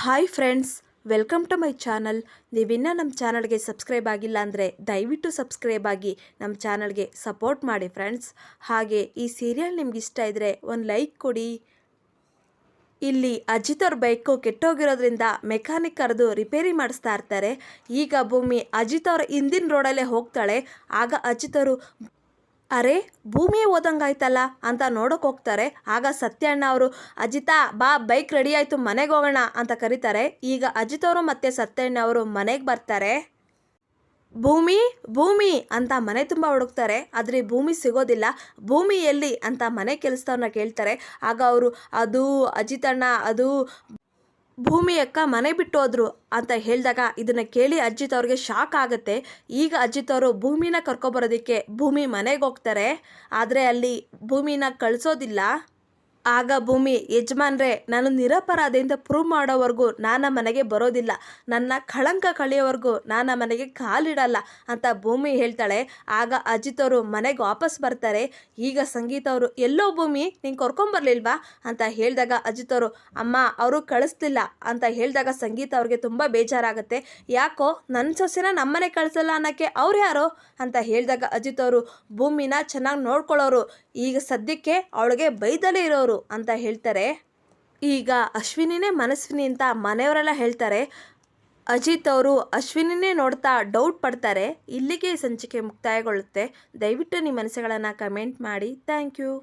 Hi friends, welcome to my channel. ನೀವಿನ್ನೂ ನಮ್ಮ ಚಾನಲ್ಗೆ ಸಬ್ಸ್ಕ್ರೈಬ್ ಆಗಿಲ್ಲ ಅಂದರೆ ದಯವಿಟ್ಟು ಸಬ್ಸ್ಕ್ರೈಬ್ ಆಗಿ ನಮ್ಮ ಚಾನಲ್ಗೆ ಸಪೋರ್ಟ್ ಮಾಡಿ ಫ್ರೆಂಡ್ಸ್. ಹಾಗೆ ಈ ಸೀರಿಯಲ್ ನಿಮ್ಗೆ ಇಷ್ಟ ಇದ್ದರೆ ಒಂದು ಲೈಕ್ ಕೊಡಿ. ಇಲ್ಲಿ ಅಜಿತ್ ಅವ್ರ ಬೈಕು ಕೆಟ್ಟೋಗಿರೋದ್ರಿಂದ ಮೆಕ್ಯಾನಿಕ್ ಕರೆದು ರಿಪೇರಿ ಮಾಡಿಸ್ತಾ ಇರ್ತಾರೆ. ಈಗ ಭೂಮಿ ಅಜಿತ್ ಅವ್ರ ಹಿಂದಿನ ರೋಡಲ್ಲೇ ಹೋಗ್ತಾಳೆ. ಆಗ ಅಜಿತ್ ಅವರು ಅರೆ ಭೂಮಿ ಓದಂಗಾಯ್ತಲ್ಲ ಅಂತ ನೋಡೋಕೆ ಹೋಗ್ತಾರೆ. ಆಗ ಸತ್ಯಣ್ಣ ಅವರು ಅಜಿತಾ ಬಾ, ಬೈಕ್ ರೆಡಿ ಆಯಿತು, ಮನೆಗೆ ಹೋಗೋಣ ಅಂತ ಕರೀತಾರೆ. ಈಗ ಅಜಿತ್ ಅವರು ಮತ್ತು ಸತ್ಯಣ್ಣ ಅವರು ಮನೆಗೆ ಬರ್ತಾರೆ. ಭೂಮಿ ಭೂಮಿ ಅಂತ ಮನೆ ತುಂಬ ಹುಡುಕ್ತಾರೆ, ಆದರೆ ಭೂಮಿ ಸಿಗೋದಿಲ್ಲ. ಭೂಮಿ ಎಲ್ಲಿ ಅಂತ ಮನೆ ಕೆಲಸದವ್ರನ್ನ ಕೇಳ್ತಾರೆ. ಆಗ ಅವರು ಅದು ಅಜಿತಣ್ಣ, ಅದು ಭೂಮಿ ಅಕ್ಕ ಮನೆ ಬಿಟ್ಟು ಹೋದ್ರು ಅಂತ ಹೇಳಿದಾಗ ಇದನ್ನು ಕೇಳಿ ಅಜಿತ್ ಅವ್ರಿಗೆ ಶಾಕ್ ಆಗುತ್ತೆ. ಈಗ ಅಜಿತ್ ಅವರು ಭೂಮಿನ ಕರ್ಕೊಬರೋದಕ್ಕೆ ಭೂಮಿ ಮನೆಗೆ ಹೋಗ್ತಾರೆ. ಆದರೆ ಅಲ್ಲಿ ಭೂಮಿನ ಕಳಿಸೋದಿಲ್ಲ. ಆಗ ಭೂಮಿ, ಯಜಮಾನ್ರೆ, ನಾನು ನಿರಪರಾಧಿಯಿಂದ ಪ್ರೂವ್ ಮಾಡೋವರೆಗೂ ನಾನು ಮನೆಗೆ ಬರೋದಿಲ್ಲ, ನನ್ನ ಕಳಂಕ ಕಳೆಯೋವರೆಗೂ ನಾನು ಮನೆಗೆ ಕಾಲಿಡಲ್ಲ ಅಂತ ಭೂಮಿ ಹೇಳ್ತಾಳೆ. ಆಗ ಅಜಿತ್ ಅವರು ಮನೆಗೆ ವಾಪಸ್ ಬರ್ತಾರೆ. ಈಗ ಸಂಗೀತ ಅವರು ಎಲ್ಲೋ ಭೂಮಿ, ನೀನು ಕರ್ಕೊಂಬರ್ಲಿಲ್ವಾ ಅಂತ ಹೇಳಿದಾಗ ಅಜಿತ್ ಅವರು ಅಮ್ಮ ಅವರು ಕಳಿಸ್ಲಿಲ್ಲ ಅಂತ ಹೇಳಿದಾಗ ಸಂಗೀತ ಅವ್ರಿಗೆ ತುಂಬ ಬೇಜಾರಾಗುತ್ತೆ. ಯಾಕೋ ನನ್ನ ಸೊಸೆನ ನಮ್ಮನೆ ಕಳಿಸಲ್ಲ ಅನ್ನೋಕ್ಕೆ ಅವ್ರು ಯಾರೋ ಅಂತ ಹೇಳಿದಾಗ ಅಜಿತ್ ಅವರು ಭೂಮಿನ ಚೆನ್ನಾಗಿ ನೋಡ್ಕೊಳ್ಳೋರು, ಈಗ ಸದ್ಯಕ್ಕೆ ಅವಳಿಗೆ ಬೈದಲೇ ಇರೋರು ಅಂತ ಹೇಳ್ತಾರೆ. ಈಗ ಅಶ್ವಿನಿನೇ ಮನಸ್ವಿನಿ ಅಂತ ಮನೆಯವರೆಲ್ಲ ಹೇಳ್ತಾರೆ. ಅಜಿತ್ ಅವರು ಅಶ್ವಿನಿನೇ ನೋಡ್ತಾ ಡೌಟ್ ಪಡ್ತಾರೆ. ಇಲ್ಲಿಗೆ ಸಂಚಿಕೆ ಮುಕ್ತಾಯಗೊಳ್ಳುತ್ತೆ. ದಯವಿಟ್ಟು ನಿಮ್ಮ ಮನಸ್ಸುಗಳನ್ನು ಕಮೆಂಟ್ ಮಾಡಿ. Thank you.